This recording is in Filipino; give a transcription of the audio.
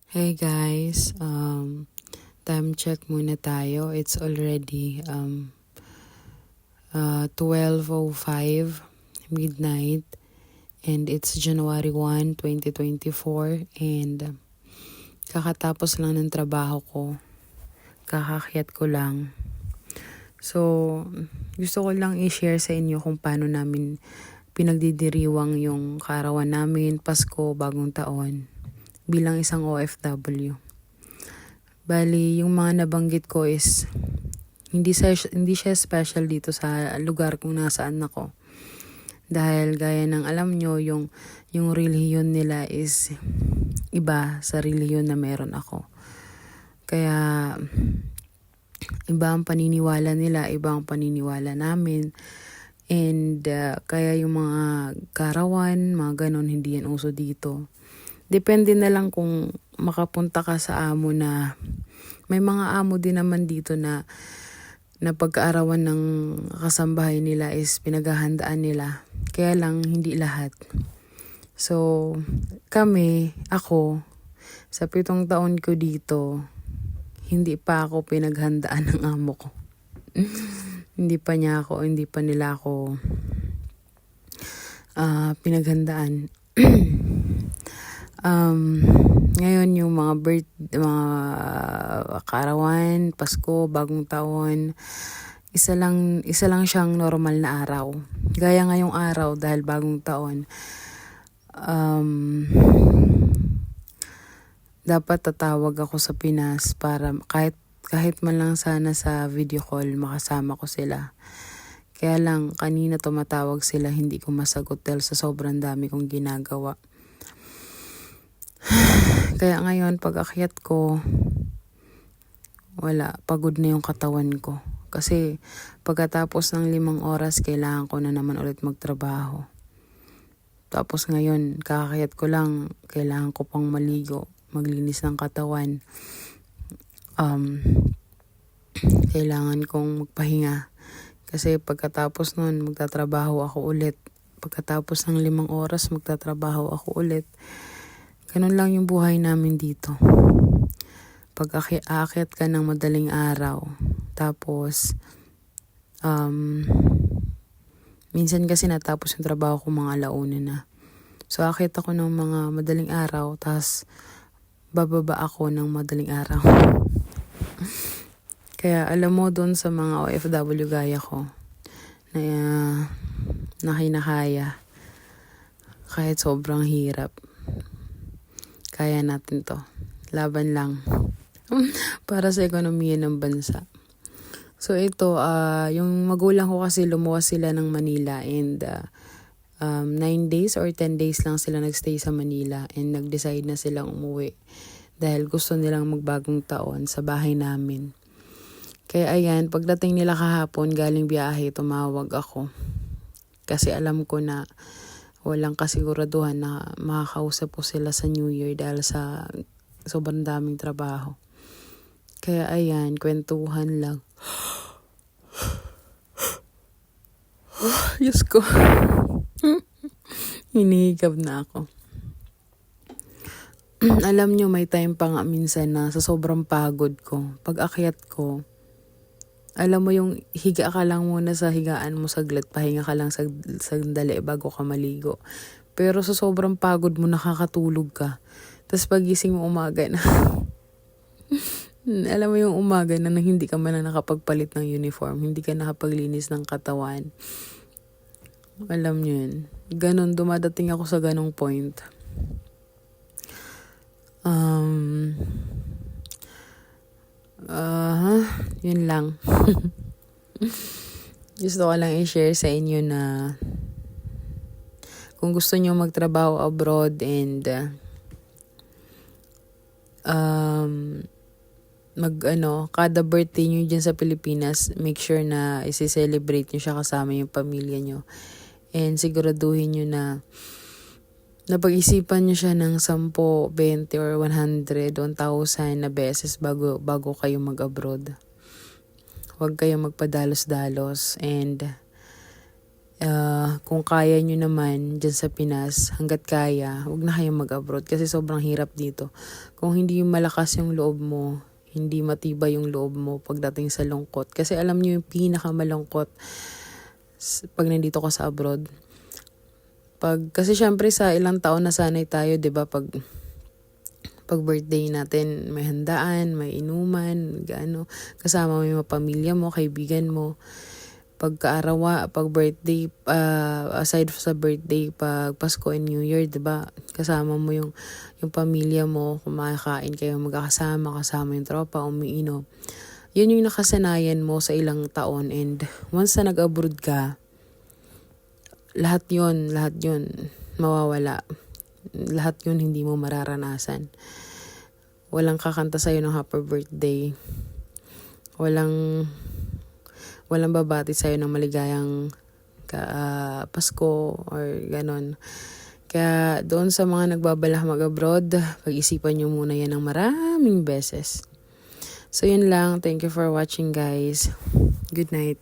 Hey guys, time check muna tayo. It's already 12:05 midnight and it's January 1, 2024 and kakatapos lang ng trabaho ko. Kakakyat ko lang. So, gusto ko lang i-share sa inyo kung paano namin pinagdidiriwang yung kaarawan namin, Pasko, Bagong Taon bilang isang OFW. Bali, yung mga nabanggit ko is hindi siya special dito sa lugar kung nasaan ako. Dahil gaya ng alam nyo, yung relihiyon nila is iba sa relihiyon na meron ako. Kaya iba ang paniniwala nila, iba ang paniniwala namin. And kaya yung mga karawan, mga ganon, hindi yan uso dito. Depende na lang kung makapunta ka sa amo na may mga amo din naman dito na pagkaarawan ng kasambahay nila is pinaghahandaan nila. Kaya lang hindi lahat. So, ako, sa 7 taon ko dito, hindi pa ako pinaghandaan ng amo ko. hindi pa nila ako pinaghandaan. Ngayon yung mga kaarawan, Pasko, Bagong Taon, isa lang siyang normal na araw. Gaya ngayong araw dahil Bagong Taon, dapat tatawag ako sa Pinas para kahit man lang sana sa video call makasama ko sila. Kaya lang kanina tumatawag sila, hindi ko masagot dahil sa sobrang dami kong ginagawa. Kaya ngayon, pag akyat ko, pagod na yung katawan ko. Kasi pagkatapos ng 5 oras, kailangan ko na naman ulit magtrabaho. Tapos ngayon, kakakyat ko lang, kailangan ko pang maligo, maglinis ng katawan. Kailangan kong magpahinga. Kasi pagkatapos nun, magtatrabaho ako ulit. Pagkatapos ng 5 oras, magtatrabaho ako ulit. Ganun lang yung buhay namin dito. Pag aakyat ka ng madaling araw, tapos minsan kasi natapos yung trabaho ko mga 1:00 na. So aakyat ako ng mga madaling araw, tapos bababa ako ng madaling araw. Kaya alam mo doon sa mga OFW gaya ko, na kinakaya, kahit sobrang hirap. Kaya natin to. Laban lang. Para sa ekonomiya ng bansa. So ito, yung magulang ko kasi lumuwas sila ng Manila and 9 days or 10 days lang sila nagstay sa Manila and nag-decide na silang umuwi dahil gusto nilang magbagong taon sa bahay namin. Kaya ayan, pagdating nila kahapon galing biyahe, tumawag ako. Kasi alam ko na walang kasiguraduhan na makakausap ko sila sa New Year dahil sa sobrang daming trabaho. Kaya ayan, kwentuhan lang. Diyos ko. Hinihigab na ako. Alam nyo, may time pa nga minsan na sa sobrang pagod ko, pag akyat ko, alam mo yung higa ka lang muna sa higaan mo saglit, pahinga ka lang sandali bago ka maligo. Pero sa sobrang pagod mo, nakakatulog ka. Tapos pagising mo umaga na. Alam mo yung umaga na hindi ka man na nakapagpalit ng uniform, hindi ka nakapaglinis ng katawan. Alam nyo yun. Ganon, dumadating ako sa ganong point. Yun lang. Gusto ko lang i-share sa inyo na kung gusto nyo magtrabaho abroad and kada birthday nyo dyan sa Pilipinas, make sure na isi-celebrate nyo siya kasama yung pamilya nyo. And siguraduhin nyo na napag-isipan nyo siya ng 10, 20 or 100, 1,000 na beses bago kayo mag-abroad. Huwag kayong magpadalos-dalos and Kung kaya nyo naman dyan sa Pinas, hanggat kaya, huwag na kayong mag-abroad kasi sobrang hirap dito. Kung hindi malakas yung loob mo, hindi matibay yung loob mo pagdating sa lungkot. Kasi alam nyo yung pinakamalungkot pag nandito ka sa abroad. Kasi syempre sa ilang taon nasanay tayo, 'di ba? Pag birthday natin, may handaan, may inuman, kasama mo yung pamilya mo, kaibigan mo. Pag birthday, aside sa birthday, pag Pasko and New Year, 'di ba? Kasama mo yung pamilya mo, kumakain kayo magkakasama, kasama yung tropa, umiinom. Yun yung nakasanayan mo sa ilang taon, and once na nag-abroad ka, lahat yun mawawala. Lahat yun hindi mo mararanasan. Walang kakanta sa'yo ng happy birthday. Walang babati sa'yo ng maligayang Pasko or ganon. Kaya doon sa mga nagbabalak mag-abroad, pag-isipan nyo muna yan ng maraming beses. So yun lang. Thank you for watching, guys. Good night.